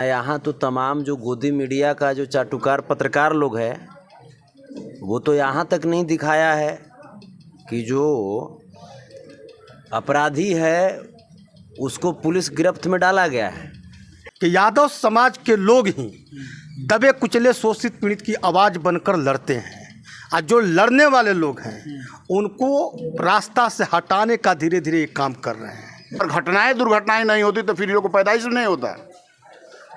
यहाँ तो तमाम जो गोदी मीडिया का जो चाटुकार पत्रकार लोग हैं वो तो यहाँ तक नहीं दिखाया है कि जो अपराधी है उसको पुलिस गिरफ्त में डाला गया है कि यादव समाज के लोग ही दबे कुचले शोषित पीड़ित की आवाज़ बनकर लड़ते हैं और जो लड़ने वाले लोग हैं उनको रास्ता से हटाने का धीरे धीरे काम कर रहे हैं। और घटनाएं दुर्घटनाएं नहीं होती तो फिर ये लोग को पैदाइश नहीं होता।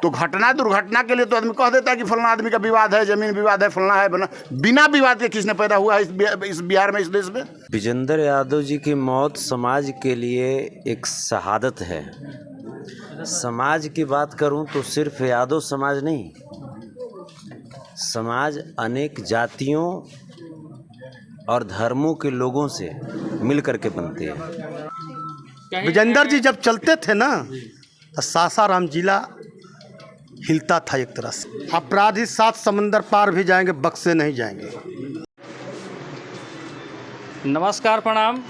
तो घटना दुर्घटना के लिए तो आदमी कह देता है कि फलाना आदमी का विवाद है, जमीन विवाद है, फलाना है बना। बिना विवाद के किसने पैदा हुआ है इस बिहार में, इस देश में? विजेंद्र यादव जी की मौत समाज के लिए एक शहादत है। समाज की बात करूं तो सिर्फ यादव समाज नहीं, समाज अनेक जातियों और धर्मों के लोगों से मिल करके बनते हैं। विजेंद्र जी जब चलते थे ना तो सासाराम जिला हिलता था एक तरह से। अपराधी 7 समंदर पार भी जाएंगे, बक्से नहीं जाएंगे। नमस्कार, प्रणाम।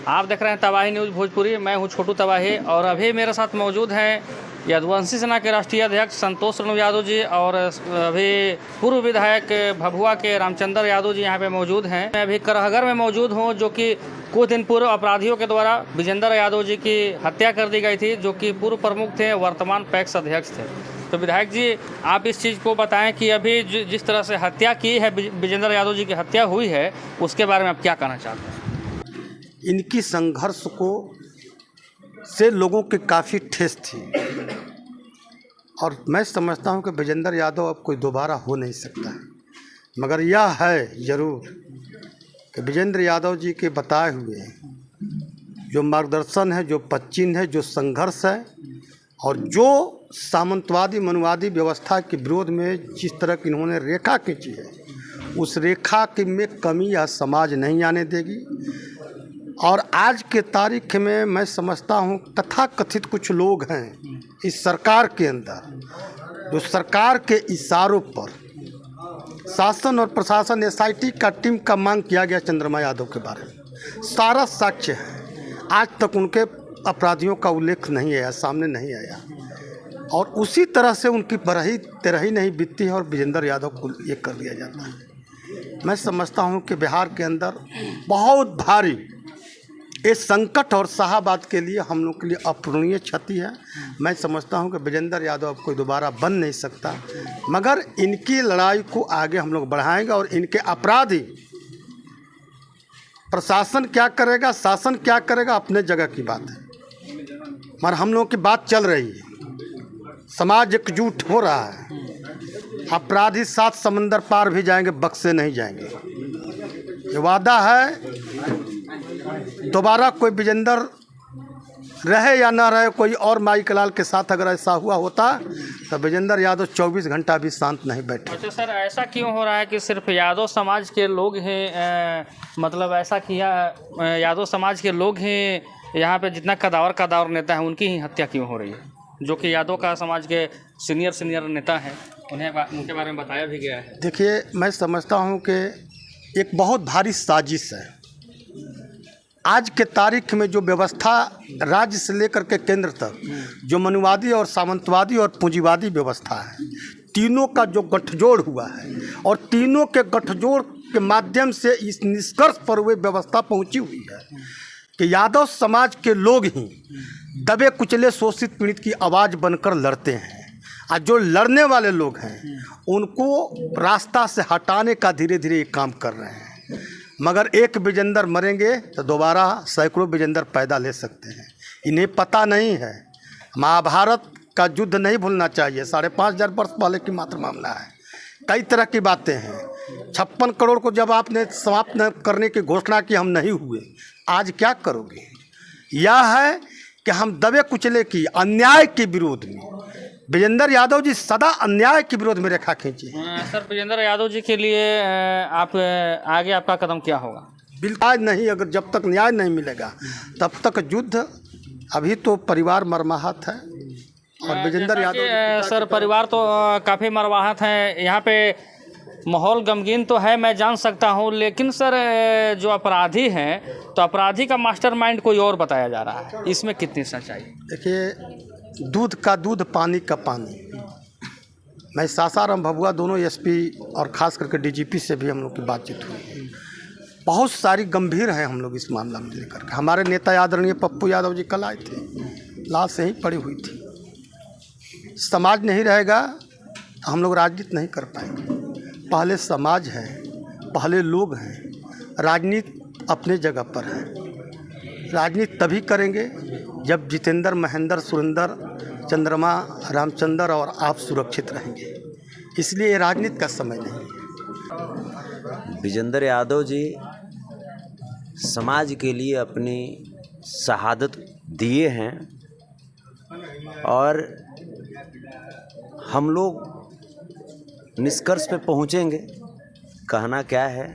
आप देख रहे हैं तबाही न्यूज़ भोजपुरी। मैं हूं छोटू तबाही और अभी मेरे साथ मौजूद हैं यदुवंशी सेना के राष्ट्रीय अध्यक्ष संतोष रेणु यादव जी और अभी पूर्व विधायक भभुआ के रामचंद्र यादव जी यहाँ पे मौजूद हैं। मैं अभी करहगर में मौजूद हूँ जो कि कुछ दिन पूर्व अपराधियों के द्वारा विजेंद्र यादव जी की हत्या कर दी गई थी, जो कि पूर्व प्रमुख थे, वर्तमान पैक्स अध्यक्ष थे। तो विधायक जी, आप इस चीज़ को बताएं कि अभी जिस तरह से हत्या की है, विजेंद्र यादव जी की हत्या हुई है, उसके बारे में आप क्या कहना चाहते हैं? इनकी संघर्ष को से लोगों की काफ़ी ठेस थी और मैं समझता हूं कि विजेंद्र यादव अब कोई दोबारा हो नहीं सकता है। मगर यह है ज़रूर कि विजेंद्र यादव जी के बताए हुए जो मार्गदर्शन है, जो पच्चीन है, जो संघर्ष है और जो सामंतवादी मनुवादी व्यवस्था के विरोध में जिस तरह की इन्होंने रेखा खींची है, उस रेखा की में कमी यह समाज नहीं आने देगी। और आज के तारीख में मैं समझता हूँ तथाकथित कुछ लोग हैं इस सरकार के अंदर जो सरकार के इशारों पर शासन और प्रशासन एसआईटी का टीम का मांग किया गया चंद्रमा यादव के बारे में। सारा साक्ष्य है, आज तक उनके अपराधियों का उल्लेख नहीं आया, सामने नहीं आया और उसी तरह से उनकी बरही तेरही नहीं बीतती है और विजेंद्र यादव को ये कर दिया जाता है। मैं समझता हूँ कि बिहार के अंदर बहुत भारी इस संकट और शाहाबाद के लिए हम लोग के लिए अपूरणीय क्षति है। मैं समझता हूं कि विजेंद्र यादव अब कोई दोबारा बन नहीं सकता, मगर इनकी लड़ाई को आगे हम लोग बढ़ाएंगे और इनके अपराधी प्रशासन क्या करेगा, शासन क्या करेगा, अपने जगह की बात है। मगर हम लोगों की बात चल रही है, समाज एकजुट हो रहा है। अपराधी 7 समंदर पार भी जाएंगे, बक्से नहीं जाएंगे। ये वादा है। दोबारा कोई विजेंद्र रहे या ना रहे, कोई और माई लाल के साथ अगर ऐसा हुआ होता तो विजेंद्र यादव 24 घंटा भी शांत नहीं बैठे। अच्छा सर, ऐसा क्यों हो रहा है कि सिर्फ यादव समाज के लोग हैं, मतलब ऐसा किया यादव समाज के लोग हैं यहाँ पे, जितना कदावर नेता है उनकी ही हत्या क्यों हो रही है, जो कि यादव का समाज के सीनियर नेता हैं, उनके बारे में बताया भी गया है? देखिए, मैं समझता हूँ कि एक बहुत भारी साजिश है। आज के तारीख में जो व्यवस्था राज्य से लेकर के केंद्र तक जो मनुवादी और सामंतवादी और पूंजीवादी व्यवस्था है, तीनों का जो गठजोड़ हुआ है और तीनों के गठजोड़ के माध्यम से इस निष्कर्ष पर वे व्यवस्था पहुंची हुई है कि यादव समाज के लोग ही दबे कुचले शोषित पीड़ित की आवाज़ बनकर लड़ते हैं और जो लड़ने वाले लोग हैं उनको रास्ता से हटाने का धीरे धीरे काम कर रहे हैं। मगर एक विजेंद्र मरेंगे तो दोबारा सैकड़ों विजेंद्र पैदा ले सकते हैं। इन्हें पता नहीं है, महाभारत का युद्ध नहीं भूलना चाहिए। 5,500 वर्ष पहले की मात्र मामला है। कई तरह की बातें हैं। 56 करोड़ को जब आपने समाप्त करने की घोषणा की, हम नहीं हुए, आज क्या करोगे? यह है कि हम दबे कुचले की अन्याय के विरोध में विजेंद्र यादव जी सदा अन्याय के विरोध में रेखा खींची। सर, विजेंद्र यादव जी के लिए आप आगे आपका कदम क्या होगा? बिल्कुल आज नहीं, अगर जब तक न्याय नहीं मिलेगा तब तक युद्ध। अभी तो परिवार मर्माहत है और विजेंद्र यादव सर, परिवार तो काफ़ी मर्माहत है। यहाँ पे माहौल गमगीन तो है, मैं जान सकता हूँ, लेकिन सर जो अपराधी हैं तो अपराधी का मास्टरमाइंड कोई और बताया जा रहा है, इसमें कितनी सच्चाई? देखिए, दूध का दूध, पानी का पानी। मैं सासाराम भभुआ दोनों एसपी और ख़ास करके डीजीपी से भी हम लोग की बातचीत हुई। बहुत सारी गंभीर है हम लोग इस मामला में लेकर के। हमारे नेता आदरणीय पप्पू यादव जी कल आए थे, लाश से ही पड़ी हुई थी। समाज नहीं रहेगा तो हम लोग राजनीति नहीं कर पाएंगे। पहले समाज है, पहले लोग हैं। राजनीति अपने जगह पर है। राजनीति तभी करेंगे जब जितेंद्र, महेंद्र, सुरेंद्र, चंद्रमा, रामचंद्र और आप सुरक्षित रहेंगे। इसलिए ये राजनीति का समय नहीं है। विजेंद्र यादव जी समाज के लिए अपनी शहादत दिए हैं और हम लोग निष्कर्ष पे पहुँचेंगे। कहना क्या है,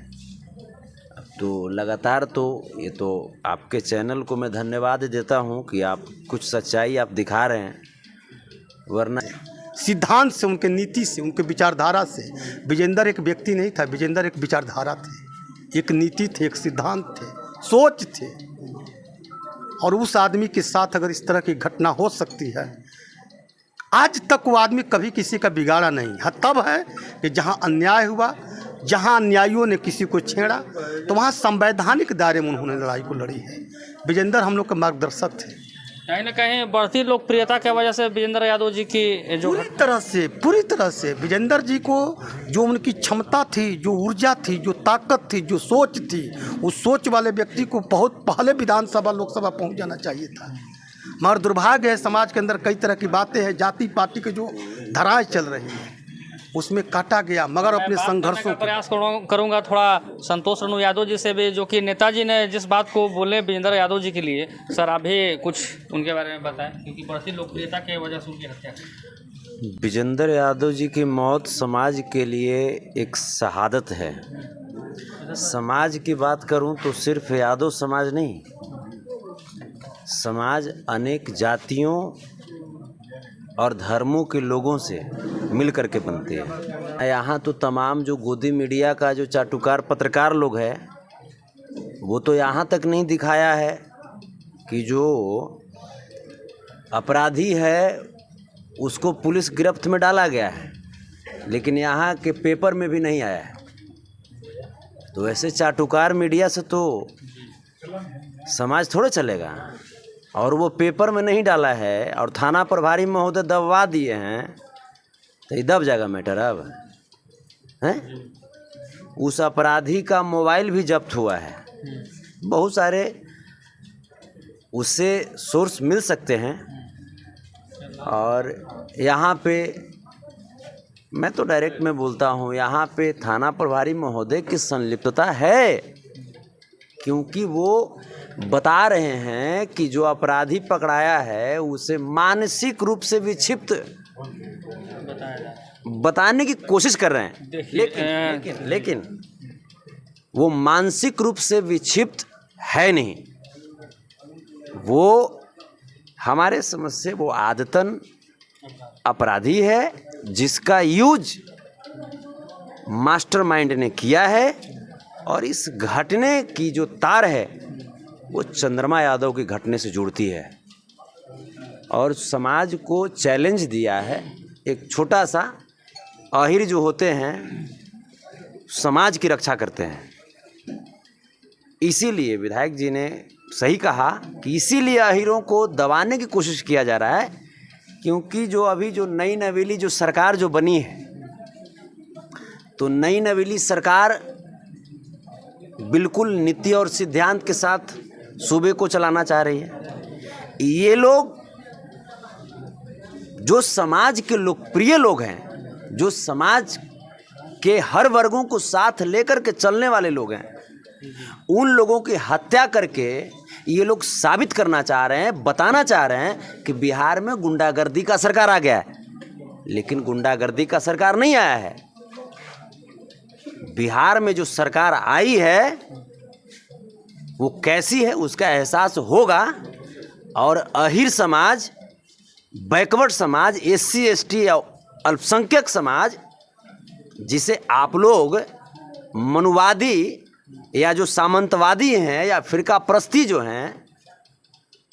अब तो लगातार तो ये तो आपके चैनल को मैं धन्यवाद देता हूँ कि आप कुछ सच्चाई आप दिखा रहे हैं, वरना सिद्धांत से, उनके नीति से, उनके विचारधारा से। विजेंद्र एक व्यक्ति नहीं था, विजेंद्र एक विचारधारा थे, एक नीति थे, एक सिद्धांत थे, सोच थे। और उस आदमी के साथ अगर इस तरह की घटना हो सकती है, आज तक वो आदमी कभी किसी का बिगाड़ा नहीं है। तब है कि जहाँ अन्याय हुआ, जहाँ अन्यायियों ने किसी को छेड़ा, तो वहाँ संवैधानिक दायरे में उन्होंने लड़ाई को लड़ी है। विजेंद्र हम लोग के मार्गदर्शक थे। कहीं ना कहीं बढ़ती लोकप्रियता की वजह से विजेंद्र यादव जी की जो पूरी तरह से विजेंद्र जी को जो उनकी क्षमता थी, जो ऊर्जा थी, जो ताकत थी, जो सोच थी, उस सोच वाले व्यक्ति को बहुत पहले विधानसभा, लोकसभा पहुंच जाना चाहिए था। मगर दुर्भाग्य है, समाज के अंदर कई तरह की बातें हैं, जाति पार्टी के जो धाराएं चल रही हैं उसमें काटा गया। मगर अपने संघर्षों का प्रयास करूंगा थोड़ा संतोष रेणु यादव जी से भी, जो कि नेताजी ने जिस बात को बोले विजेंद्र यादव जी के लिए, सर आप भी कुछ उनके बारे में बताएं, क्योंकि बढ़ती लोकप्रियता की वजह से उनकी हत्या की। विजेंद्र यादव जी की मौत समाज के लिए एक शहादत है। समाज की बात करूं तो सिर्फ यादव समाज नहीं, समाज अनेक जातियों और धर्मों के लोगों से मिल कर के बनते हैं। यहाँ तो तमाम जो गोदी मीडिया का जो चाटुकार पत्रकार लोग हैं, वो तो यहाँ तक नहीं दिखाया है कि जो अपराधी है उसको पुलिस गिरफ्त में डाला गया है, लेकिन यहाँ के पेपर में भी नहीं आया है। तो ऐसे चाटुकार मीडिया से तो समाज थोड़े चलेगा। और वो पेपर में नहीं डाला है और थाना प्रभारी महोदय दबवा दिए हैं, तो ये दब जाएगा मैटर। अब हैं, उस अपराधी का मोबाइल भी जब्त हुआ है, बहुत सारे उससे सोर्स मिल सकते हैं। और यहाँ पे मैं तो डायरेक्ट में बोलता हूँ, यहाँ पे थाना प्रभारी महोदय की संलिप्तता है, क्योंकि वो बता रहे हैं कि जो अपराधी पकड़ाया है उसे मानसिक रूप से विक्षिप्त बताने की कोशिश कर रहे हैं, लेकिन वो मानसिक रूप से विक्षिप्त है नहीं। वो हमारे समझ से वो आदतन अपराधी है, जिसका यूज मास्टरमाइंड ने किया है। और इस घटने की जो तार है वो चंद्रमा यादव की घटने से जुड़ती है और समाज को चैलेंज दिया है। एक छोटा सा आहिर जो होते हैं समाज की रक्षा करते हैं, इसीलिए विधायक जी ने सही कहा कि इसीलिए आहिरों को दबाने की कोशिश किया जा रहा है, क्योंकि जो अभी जो नई नवेली जो सरकार जो बनी है, तो नई नवेली सरकार बिल्कुल नीति और सिद्धांत के साथ सूबे को चलाना चाह रही है। ये लोग जो समाज के लोकप्रिय लोग हैं, जो समाज के हर वर्गों को साथ लेकर के चलने वाले लोग हैं, उन लोगों की हत्या करके ये लोग साबित करना चाह रहे हैं, बताना चाह रहे हैं कि बिहार में गुंडागर्दी का सरकार आ गया है। लेकिन गुंडागर्दी का सरकार नहीं आया है। बिहार में जो सरकार आई है वो कैसी है उसका एहसास होगा। और अहिर समाज, बैकवर्ड समाज, SC ST या अल्पसंख्यक समाज, जिसे आप लोग मनुवादी या जो सामंतवादी हैं या फिरका परस्ती जो हैं,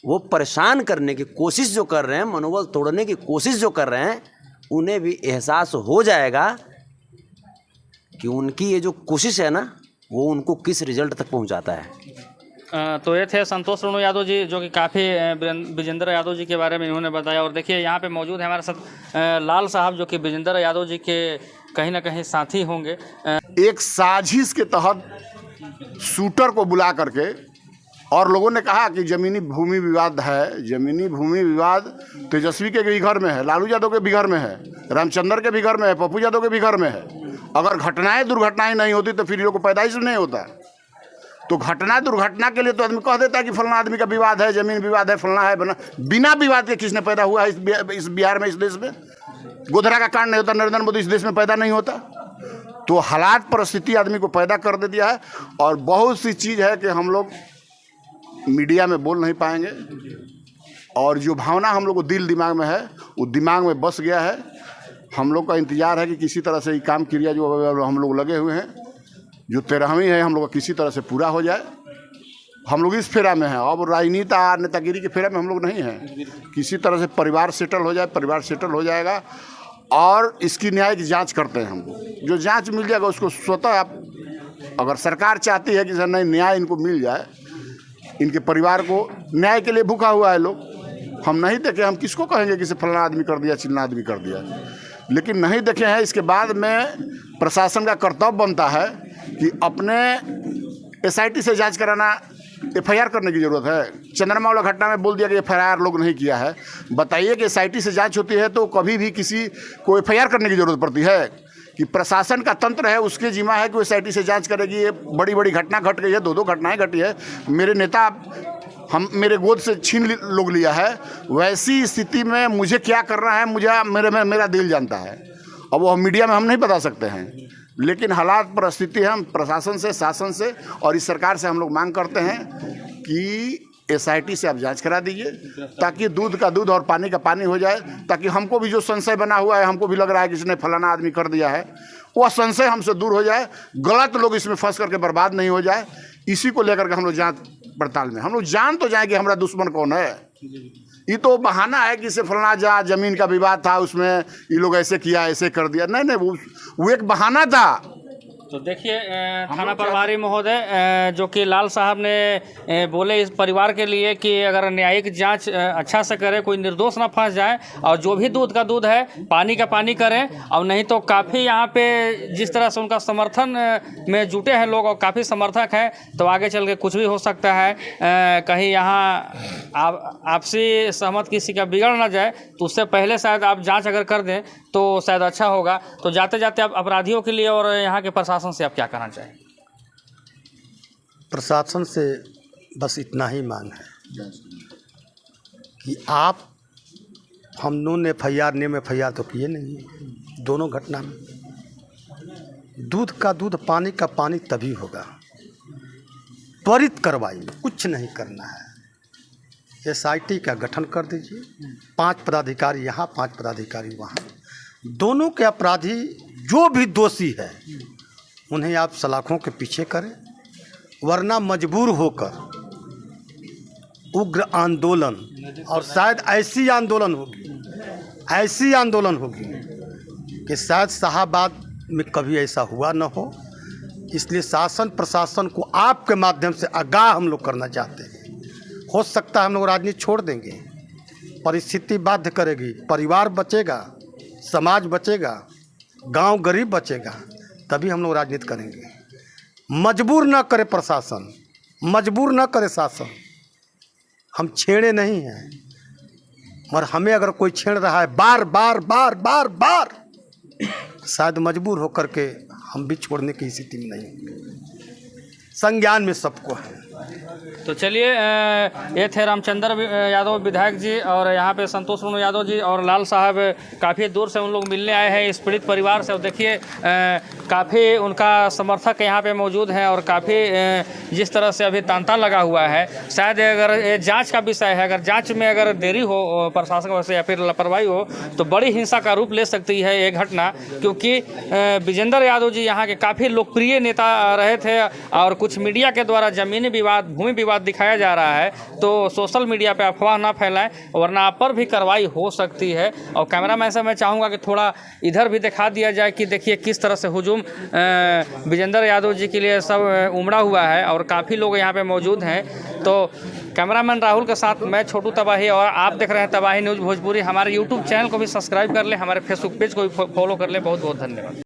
वो परेशान करने की कोशिश जो कर रहे हैं, मनोबल तोड़ने की कोशिश जो कर रहे हैं, उन्हें भी एहसास हो जाएगा कि उनकी ये जो कोशिश है ना वो उनको किस रिजल्ट तक पहुंचाता है। तो ये थे संतोष रेणु यादव जी, जो कि काफ़ी विजेंद्र यादव जी के बारे में इन्होंने बताया। और देखिए यहाँ पे मौजूद है हमारे साथ लाल साहब, जो कि विजेंद्र यादव जी के कहीं ना कहीं साथी होंगे। एक साजिश के तहत शूटर को बुला करके, और लोगों ने कहा कि ज़मीनी भूमि विवाद है। ज़मीनी भूमि विवाद तेजस्वी के भी घर में है, लालू यादव के भी घर में है, रामचंद्र के भी घर में है, पप्पू यादव के भी घर में है। अगर घटनाएं दुर्घटनाएं नहीं होती तो फिर ये लोग को पैदाइश नहीं होता। तो घटना दुर्घटना के लिए तो आदमी कह देता है कि फलाना आदमी का विवाद है, ज़मीन विवाद है, फलाना है बना। बिना विवाद के किसने पैदा हुआ है इस बिहार में, इस देश में? गोधरा का कांड नहीं होता, नरेंद्र मोदी इस देश में पैदा नहीं होता। तो हालात परिस्थिति आदमी को पैदा कर दे दिया है। और बहुत सी चीज़ है कि हम लोग मीडिया में बोल नहीं पाएंगे, और जो भावना हम लोग को दिल दिमाग में है वो दिमाग में बस गया है। हम लोग का इंतज़ार है कि किसी तरह से ये काम क्रिया जो हम लोग लगे हुए हैं, जो 13वीं है, हम लोग का किसी तरह से पूरा हो जाए। हम लोग इस फेरा में हैं, अब राजनीति नेतागिरी के फेरा में हम लोग नहीं हैं। किसी तरह से परिवार सेटल हो जाए, परिवार सेटल हो जाएगा। और इसकी न्यायिक जांच करते हैं हम लोग, जो जांच मिल जाएगा उसको स्वतः आप, अगर सरकार चाहती है कि सर नहीं न्याय इनको मिल जाए, इनके परिवार को न्याय के लिए भूखा हुआ है लोग, हम नहीं देखे, हम किसको कहेंगे कि फलाना आदमी कर दिया, चिल्ला आदमी कर दिया, लेकिन नहीं देखे हैं। इसके बाद में प्रशासन का कर्तव्य बनता है कि अपने SIT से जांच कराना, FIR करने की ज़रूरत है। चंद्रमा वाला घटना में बोल दिया कि FIR लोग नहीं किया है। बताइए कि SIT से जांच होती है तो कभी भी किसी को FIR करने की ज़रूरत पड़ती है? कि प्रशासन का तंत्र है, उसके जिम्मा है कि वो SIT से जांच करेगी। ये बड़ी बड़ी घटना घट गई है, 2 घटनाएं घटी है, मेरे नेता मेरे गोद से छीन लोग लिया है। वैसी स्थिति में मुझे क्या करना है, मेरा दिल जानता है। अब वो मीडिया में हम नहीं बता सकते हैं, लेकिन हालात परिस्थिति हम प्रशासन से, शासन से और इस सरकार से हम लोग मांग करते हैं कि SIT से आप जांच करा दीजिए, ताकि दूध का दूध और पानी का पानी हो जाए। ताकि हमको भी जो संशय बना हुआ है, हमको भी लग रहा है कि इसने फलाना आदमी कर दिया है, वह संशय हमसे दूर हो जाए, गलत लोग इसमें फंस करके बर्बाद नहीं हो जाए। इसी को लेकर के हम लोग जांच पड़ताल में हम लोग जान तो जाए कि हमारा दुश्मन कौन है। ये तो बहाना है कि इसे फलाना जमीन का विवाद था, उसमें ये लोग ऐसे किया, ऐसे कर दिया। नहीं, वो एक बहाना था। तो देखिए थाना प्रभारी महोदय, जो कि लाल साहब ने बोले इस परिवार के लिए कि अगर न्यायिक जांच अच्छा से करे, कोई निर्दोष ना फंस जाए, और जो भी दूध का दूध है, पानी का पानी करें। और नहीं तो काफ़ी यहाँ पे जिस तरह से उनका समर्थन में जुटे हैं लोग और काफ़ी समर्थक हैं, तो आगे चल के कुछ भी हो सकता है। कहीं यहाँ आपसी सहमत किसी का बिगड़ ना जाए, तो उससे पहले शायद आप जाँच अगर कर दें तो शायद अच्छा होगा। तो जाते जाते आप अपराधियों के लिए और यहाँ के प्रशासन से आप क्या कहना चाहें? प्रशासन से बस इतना ही मांग है कि आप, हम लोगों ने FIR तो किए नहीं, दोनों घटना में दूध का दूध, पानी का पानी तभी होगा। त्वरित कार्रवाई, कुछ नहीं करना है। SIT का गठन कर दीजिए, 5 पदाधिकारी यहाँ, 5 पदाधिकारी वहाँ, दोनों के अपराधी जो भी दोषी है उन्हें आप सलाखों के पीछे करें, वरना मजबूर होकर उग्र आंदोलन, और शायद ऐसी आंदोलन होगी कि शायद शाहाबाद में कभी ऐसा हुआ न हो। इसलिए शासन प्रशासन को आपके माध्यम से आगाह हम लोग करना चाहते हैं। हो सकता है हम लोग राजनीति छोड़ देंगे, परिस्थिति बाध्य करेगी, परिवार बचेगा, समाज बचेगा, गांव गरीब बचेगा, तभी हम लोग राजनीति करेंगे। मजबूर न करे प्रशासन, मजबूर न करे शासन। हम छेड़े नहीं हैं, और हमें अगर कोई छेड़ रहा है बार बार शायद मजबूर होकर के हम भी छोड़ने की स्थिति में नहीं। संज्ञान में सबको है। तो चलिए, ये थे रामचंद्र यादव विधायक जी, और यहाँ पे संतोष रेणु यादव जी और लाल साहब काफ़ी दूर से उन लोग मिलने आए हैं इस पीड़ित परिवार से। और देखिए काफ़ी उनका समर्थक यहाँ पे मौजूद हैं, और काफ़ी जिस तरह से अभी तांता लगा हुआ है, शायद अगर ये जांच का विषय है, अगर जांच में अगर देरी हो प्रशासन से या फिर लापरवाही हो तो बड़ी हिंसा का रूप ले सकती है ये घटना। क्योंकि विजेंद्र यादव जी यहाँ के काफ़ी लोकप्रिय नेता रहे थे, और कुछ मीडिया के द्वारा ज़मीनी विवाद विवाद, भूमि विवाद दिखाया जा रहा है तो सोशल मीडिया पे अफवाह ना फैलाएं, वरना आप पर भी कार्रवाई हो सकती है। और कैमरामैन से मैं चाहूँगा कि थोड़ा इधर भी दिखा दिया जाए कि देखिए किस तरह से हुजूम विजेंद्र यादव जी के लिए सब उमड़ा हुआ है और काफ़ी लोग यहाँ पे मौजूद हैं। तो कैमरामैन राहुल के साथ मैं छोटू तबाही, और आप देख रहे हैं तबाही न्यूज़ भोजपुरी। हमारे यूट्यूब चैनल को भी सब्सक्राइब कर लें, हमारे फेसबुक पेज को भी फॉलो कर लें। बहुत बहुत धन्यवाद।